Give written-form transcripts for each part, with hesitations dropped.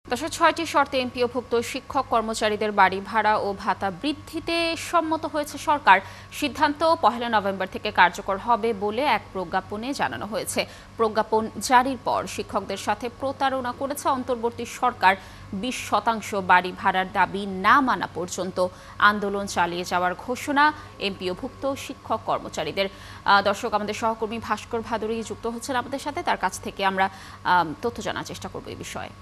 ৬টি শর্তে এমপিওভুক্ত শিক্ষক কর্মচারীদের বাড়ি ভাড়া ও ভাতা বৃদ্ধিতে সম্মত হয়েছে সরকার। সিদ্ধান্ত ১ নভেম্বর থেকে কার্যকর হবে বলে এক প্রজ্ঞাপনে জানানো হয়েছে। প্রজ্ঞাপন জারির পর শিক্ষকদের সাথে প্রতারণা করেছে অন্তর্বর্তী সরকার। ২০% বাড়ি ভাড়ার দাবি না মানা পর্যন্ত আন্দোলন চালিয়ে যাওয়ার ঘোষণা এমপিওভুক্ত শিক্ষক কর্মচারীদের। দর্শক, আমাদের সহকর্মী ভাস্কর ভাদুরী যুক্ত হচ্ছেন আমাদের সাথে, তার কাছ থেকে আমরা তথ্য জানার চেষ্টা করব এই বিষয়ে।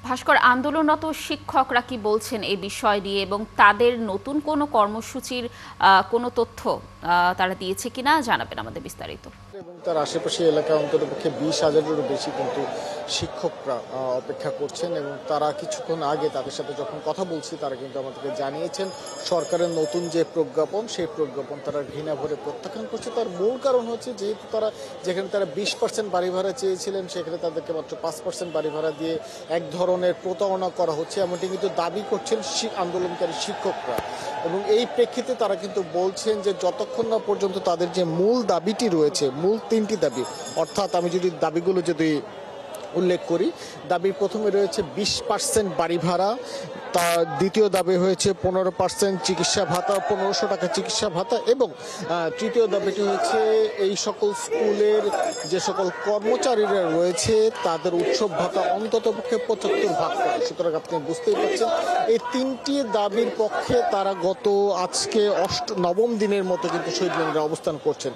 ভাস্কর, আন্দোলনরত শিক্ষকরা কি বলছেন এই বিষয় নিয়ে এবং তাদের নতুন কোনো কর্মসূচির কোনো তথ্য তারা দিয়েছে কিনা জানাবেন আমাদের বিস্তারিত। এবং তার আশেপাশে এলাকায় অন্ততপক্ষে ২০,০০০-এরও বেশি কিন্তু শিক্ষকরা অপেক্ষা করছেন এবং তারা কিছুক্ষণ আগে তাদের সাথে যখন কথা বলছি তারা কিন্তু আমাদেরকে জানিয়েছেন সরকারের নতুন যে প্রজ্ঞাপন সেই প্রজ্ঞাপন তারা ঘৃণা ভরে প্রত্যাখ্যান করছে। তার মূল কারণ হচ্ছে যেহেতু যেখানে তারা ২০% বাড়ি ভাড়া চেয়েছিলেন সেখানে তাদেরকে মাত্র ৫% বাড়ি ভাড়া দিয়ে এক ধরনের প্রতারণা করা হচ্ছে, এমনটি কিন্তু দাবি করছেন আন্দোলনকারী শিক্ষকরা। এবং এই প্রেক্ষিতে তারা কিন্তু বলছেন যে যতক্ষণ না পর্যন্ত তাদের যে মূল দাবিটি রয়েছে, মূল ৩টি দাবি, অর্থাৎ আমি যদি দাবিগুলো উল্লেখ করি, দাবির প্রথমে রয়েছে ২০% বাড়ি ভাড়া, তার দ্বিতীয় দাবি হয়েছে ১৫% চিকিৎসা ভাতা, ১৫০০ টাকা চিকিৎসা ভাতা, এবং তৃতীয় দাবিটি হচ্ছে এই সকল স্কুলের যে সকল কর্মচারীরা রয়েছে তাদের উৎসব ভাতা অন্ততপক্ষে ৭৫% করে। সুতরাং আপনি বুঝতেই পারছেন এই ৩টি দাবির পক্ষে তারা আজকে ৯ম দিনের মতো কিন্তু শহীদ মিনারে অবস্থান করছেন।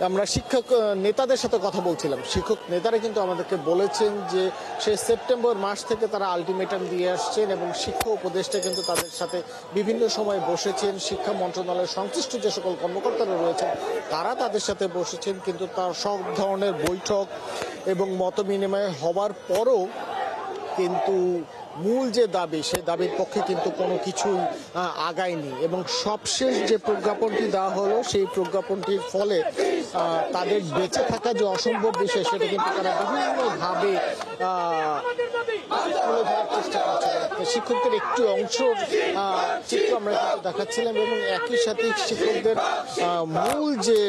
আমরা শিক্ষক নেতাদের সাথে কথা বলছিলাম, শিক্ষক নেতারা কিন্তু আমাদেরকে বলেছেন যে সেই সেপ্টেম্বর মাস থেকে তারা আলটিমেটাম দিয়ে আসছেন এবং শিক্ষা উপদেষ্টা কিন্তু তাদের সাথে বিভিন্ন সময় বসেছেন। শিক্ষা মন্ত্রণালয়ের সংশ্লিষ্ট যে সকল কর্মকর্তারা রয়েছেন তারা তাদের সাথে বসেছেন, কিন্তু তার সব ধরনের বৈঠক এবং মত বিনিময় হওয়ার পরও কিন্তু মূল যে দাবি সে দাবির পক্ষে কিন্তু কোনো কিছুই আগায়নি। এবং সবশেষ যে প্রজ্ঞাপনটি দেওয়া হলো সেই প্রজ্ঞাপনটির ফলে তাদের বেঁচে থাকা যে অসম্ভব বিষয় সেটা কিন্তু তারা বিভিন্নভাবে তুলে ধরার চেষ্টা করছে। শিক্ষকদের একটি অংশ চিত্র আমরা কিন্তু দেখাচ্ছিলাম এবং একই সাথে শিক্ষকদের মূল যে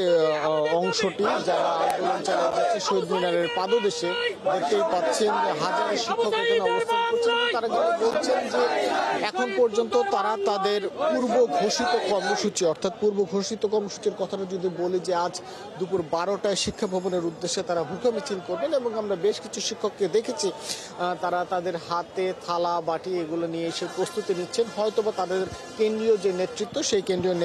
অংশটি যারা আন্দোলন চালিয়ে যাচ্ছে শহীদ মিনারের পাদদেশে দেখতেই পাচ্ছেন হাজার শিক্ষক এখানে অবস্থান করছেন। তারা কিন্তু বলছেন যে এখন পর্যন্ত তারা তাদের পূর্ব ঘোষিত কর্মসূচি, অর্থাৎ পূর্ব ঘোষিত কর্মসূচির কথাটা যদি বলি যে আজ দুপুর ১২টায় শিক্ষা ভবনের উদ্দেশ্যে তারা ভূখা মিছিল করবেন এবং আমরা বেশ কিছু শিক্ষককে দেখেছি তারা তাদের হাতে থালা বাটি এগুলো নিয়ে এসে প্রস্তুতি নিচ্ছেন। হয়তোবা তাদের কেন্দ্রীয় যে নেতৃত্ব সেই কেন্দ্রীয়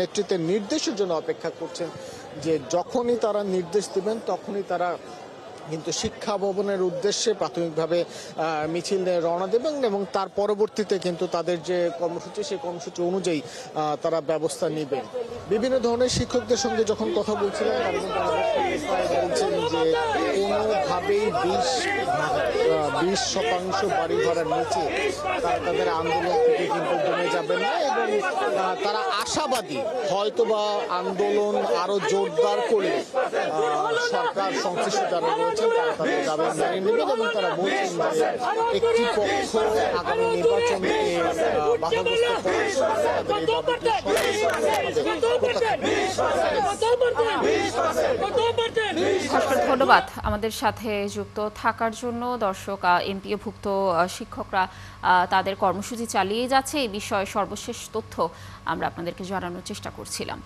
নেতৃত্বের নির্দেশের জন্য অপেক্ষা করছেন যে যখনই তারা নির্দেশ দেবেন তখনই তারা কিন্তু শিক্ষা ভবনের উদ্দেশ্যে প্রাথমিকভাবে মিছিল নিয়ে রওনা দেবেন এবং তার পরবর্তীতে কিন্তু তাদের যে কর্মসূচি সেই কর্মসূচি অনুযায়ী তারা ব্যবস্থা নেবেন। বিভিন্ন ধরনের শিক্ষকদের সঙ্গে যখন কথা বলছিলেন তারা কিন্তু বলছেন যে কোনোভাবেই ২০% বাড়ি ভাড়ার নিচে তারা তাদের আন্দোলন থেকে কিন্তু দমে যাবেন না এবং তারা আশাবাদী হয়তোবা আন্দোলন আরো জোরদার করে সরকার সংশ্লিষ্ট যারা রয়েছে তারা তাদের দাবি মেনে নেবেন এবং তারা বলছেন যে একটি পক্ষ আগামী নির্বাচনকে বাধাগ্রস্ত ধন্যবাদ আমাদের সাথে যুক্ত থাকার জন্য। দর্শক, এমপিওভুক্ত শিক্ষকরা তাদের কর্মসূচি চালিয়ে যাচ্ছে এই বিষয়ে সর্বশেষ তথ্য আমরা আপনাদেরকে জানানোর চেষ্টা করছিলাম।